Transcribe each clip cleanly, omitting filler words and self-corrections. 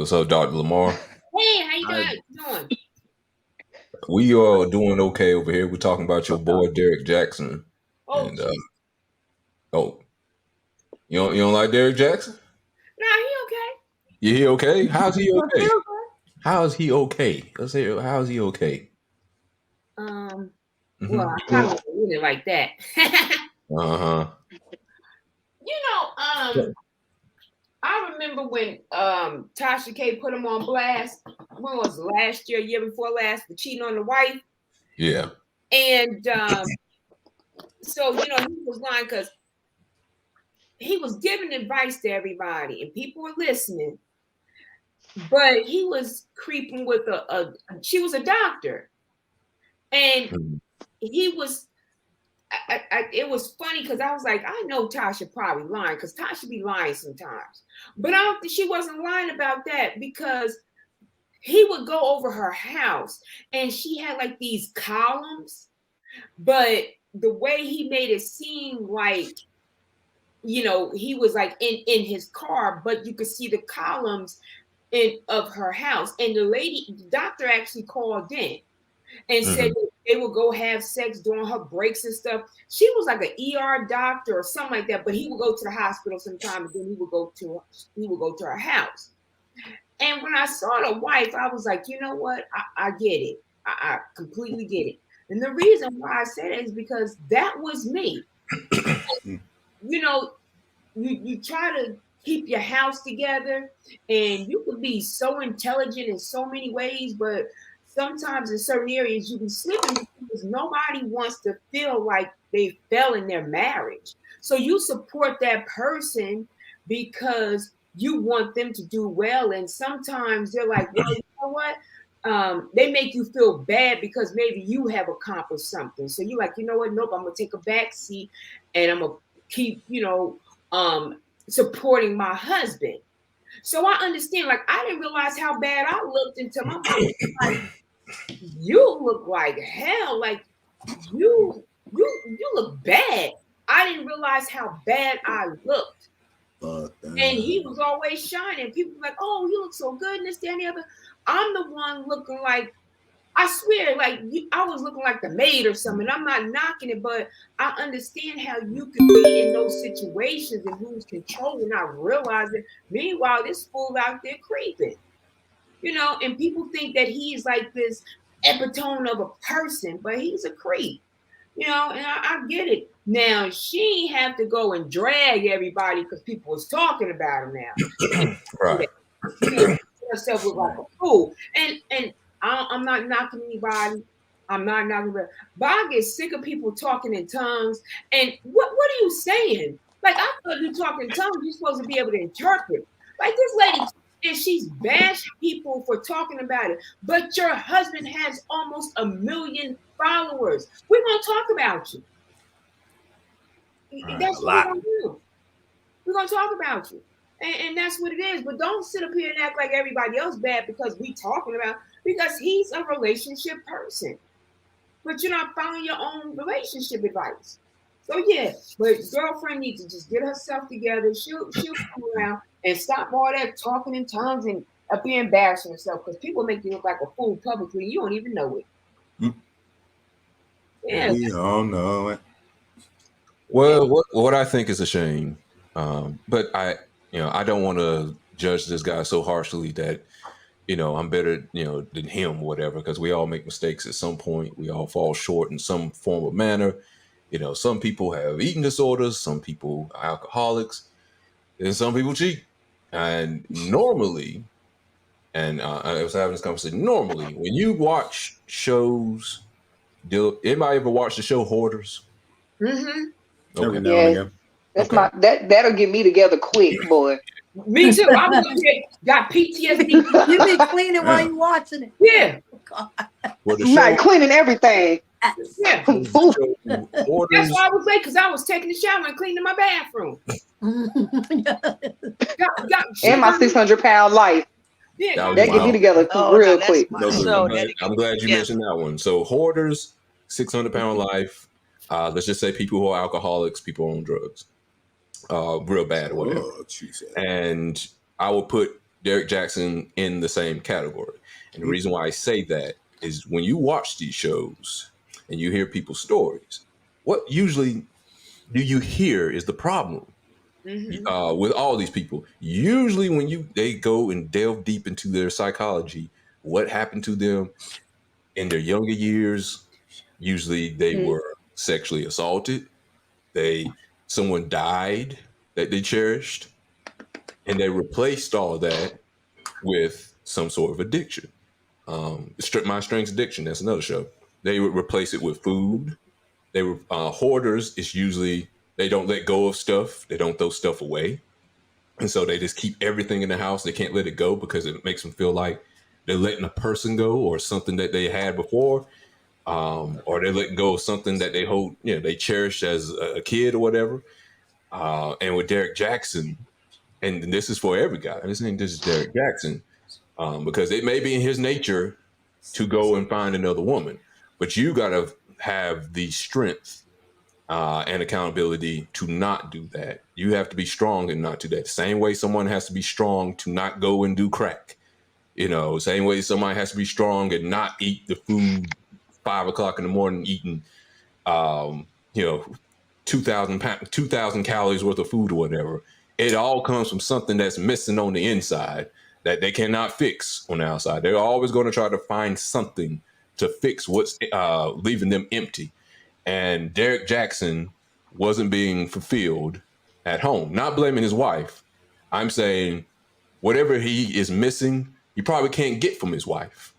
What's up, Dr. Lamar? Hey, how you doing? We are doing okay over here. We're talking about your boy Derrick Jackson. Oh, And geez. oh, you don't like Derrick Jackson? Nah, he okay. Yeah, he okay? How's he He okay? okay. How is he okay? Let's say how's he okay? Um, well, Mm-hmm. I kind of want it like that. Uh-huh. you know, I remember when Tasha K put him on blast. When was it, last year before last, for cheating on the wife? Yeah. And so he was lying because he was giving advice to everybody, and people were listening. But he was creeping with she was a doctor, and Mm-hmm. he was it was funny because I was like, I know Tasha probably lying because Tasha be lying sometimes, but I don't think she wasn't lying about that because he would go over her house and she had like these columns, but the way he made it seem like he was like in his car, but you could see the columns of her house, and the doctor actually called in and said that they would go have sex during her breaks and stuff. She was like an ER doctor or something like that, but he would go to the hospital sometime, and then he would go to her house. And when I saw the wife, I was like, you know what? I get it. I completely get it. And the reason why I said it is because that was me. You know, you try to keep your house together, and you can be so intelligent in so many ways, but sometimes in certain areas you be slipping because nobody wants to feel like they fell in their marriage. So you support that person because you want them to do well, and sometimes they're like, well, you know what, they make you feel bad because maybe you have accomplished something, so you're like, you know what, nope, I'm gonna take a back seat and I'm gonna keep supporting my husband. So I understand, like, I didn't realize how bad I looked until my mom was like, you look like hell. Like you look bad. I didn't realize how bad I looked. And he was always shining. People were like, oh, you look so good, and this, that, and the other. I'm the one looking like, I swear, like I was looking like the maid or something. I'm not knocking it, but I understand how you could be in those situations and lose control and not realize it. Meanwhile, this fool out there creeping, and people think that he's like this epitome of a person, but he's a creep, and I get it. Now, she ain't have to go and drag everybody because people was talking about him now. Right. Herself look like a fool. And I'm not knocking anybody. I'm not knocking, but I get sick of people talking in tongues. And what are you saying? Like, I thought you talking in tongues, you're supposed to be able to interpret. Like this lady, and she's bashing people for talking about it. But your husband has almost 1 million followers. We're gonna talk about you. That's what we're gonna do. We're gonna talk about you. And that's what it is. But don't sit up here and act like everybody else bad because we talking about, because he's a relationship person. But you're not following your own relationship advice. So yeah, but girlfriend needs to just get herself together. She'll come around and stop all that talking in tongues and be embarrassing herself because people make you look like a fool publicly. You don't even know it. Yeah. We all know it. Well, what I think is a shame, but I don't want to judge this guy so harshly that I'm better than him, whatever, because we all make mistakes at some point. We all fall short in some form of manner. Some people have eating disorders, some people are alcoholics, and some people cheat. And normally, and I was having this conversation. Normally, when you watch shows, anybody ever watch the show Hoarders? Mm-hmm. Every Okay. now and again. That's my that'll get me together quick, boy. Me too. I was got PTSD. You be cleaning while you watching it. Yeah. Well, the Not show, cleaning everything. Yeah. the show Hoarders, That's why I was late, because I was taking a shower and cleaning my bathroom. And my 600-pound life. Yeah, that get me together real quick. I'm glad you mentioned that one. So Hoarders, 600-pound life. Let's just say people who are alcoholics, people on drugs, real bad, whatever. Oh, Jesus. And I would put Derrick Jackson in the same category. And the reason why I say that is when you watch these shows and you hear people's stories, what usually do you hear is the problem with all these people. Usually when they go and delve deep into their psychology, what happened to them in their younger years, usually they were sexually assaulted. Someone died that they cherished, and they replaced all that with some sort of addiction. My Strengths Addiction, that's another show. They would replace it with food. They were hoarders. It's usually they don't let go of stuff. They don't throw stuff away. And so they just keep everything in the house. They can't let it go because it makes them feel like they're letting a person go or something that they had before. Or they're letting go of something that they hold, they cherished as a kid or whatever. And with Derrick Jackson, and this is for every guy, this is Derrick Jackson, because it may be in his nature to go and find another woman, but you got to have the strength and accountability to not do that. You have to be strong and not do that. Same way someone has to be strong to not go and do crack. Same way somebody has to be strong and not eat the food 5 o'clock in the morning, eating 2,000 calories worth of food or whatever. It all comes from something that's missing on the inside that they cannot fix on the outside. They're always going to try to find something to fix what's leaving them empty. And Derrick Jackson wasn't being fulfilled at home. Not blaming his wife. I'm saying whatever he is missing, he probably can't get from his wife.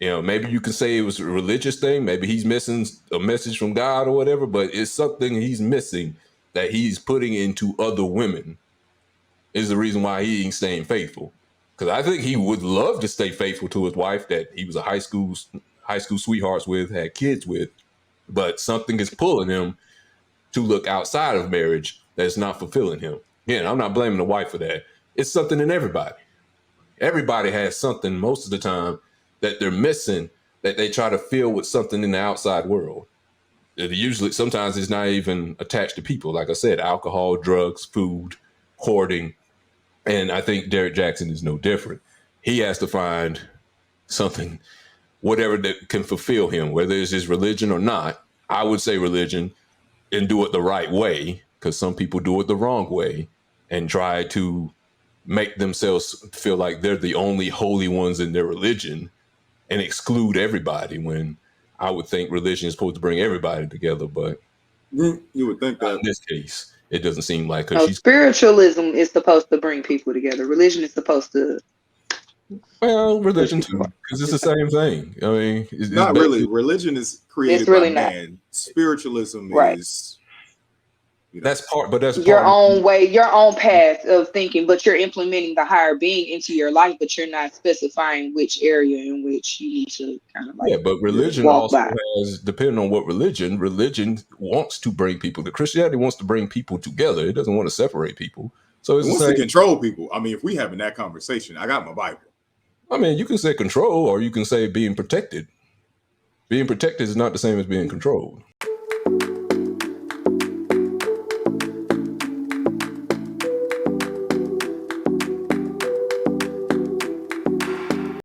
Maybe you can say it was a religious thing. Maybe he's missing a message from God or whatever, but it's something he's missing that he's putting into other women is the reason why he ain't staying faithful. Because I think he would love to stay faithful to his wife that he was a high school sweethearts with, had kids with, but something is pulling him to look outside of marriage that's not fulfilling him. Again, I'm not blaming the wife for that. It's something in everybody. Everybody has something most of the time that they're missing that they try to fill with something in the outside world. Usually, sometimes it's not even attached to people. Like I said, alcohol, drugs, food, hoarding. And I think Derrick Jackson is no different. He has to find something, whatever that can fulfill him, whether it's his religion or not. I would say religion, and do it the right way, because some people do it the wrong way and try to make themselves feel like they're the only holy ones in their religion and exclude everybody, when I would think religion is supposed to bring everybody together. But you would think that in this case, it doesn't seem like. Spiritualism is supposed to bring people together. Religion is supposed to. Well, religion too, because it's the same thing. I mean, it's not really. Religion is created by man. Spiritualism is. That's part, but that's your own way, your own path of thinking, but you're implementing the higher being into your life, but you're not specifying which area in which you need to kind of like. But religion also has, depending on what religion wants to bring people. Christianity wants to bring people together. It doesn't want to separate people. So it wants to control people. I mean, if we having that conversation, I got my Bible. I mean, you can say control, or you can say being protected. Being protected is not the same as being controlled.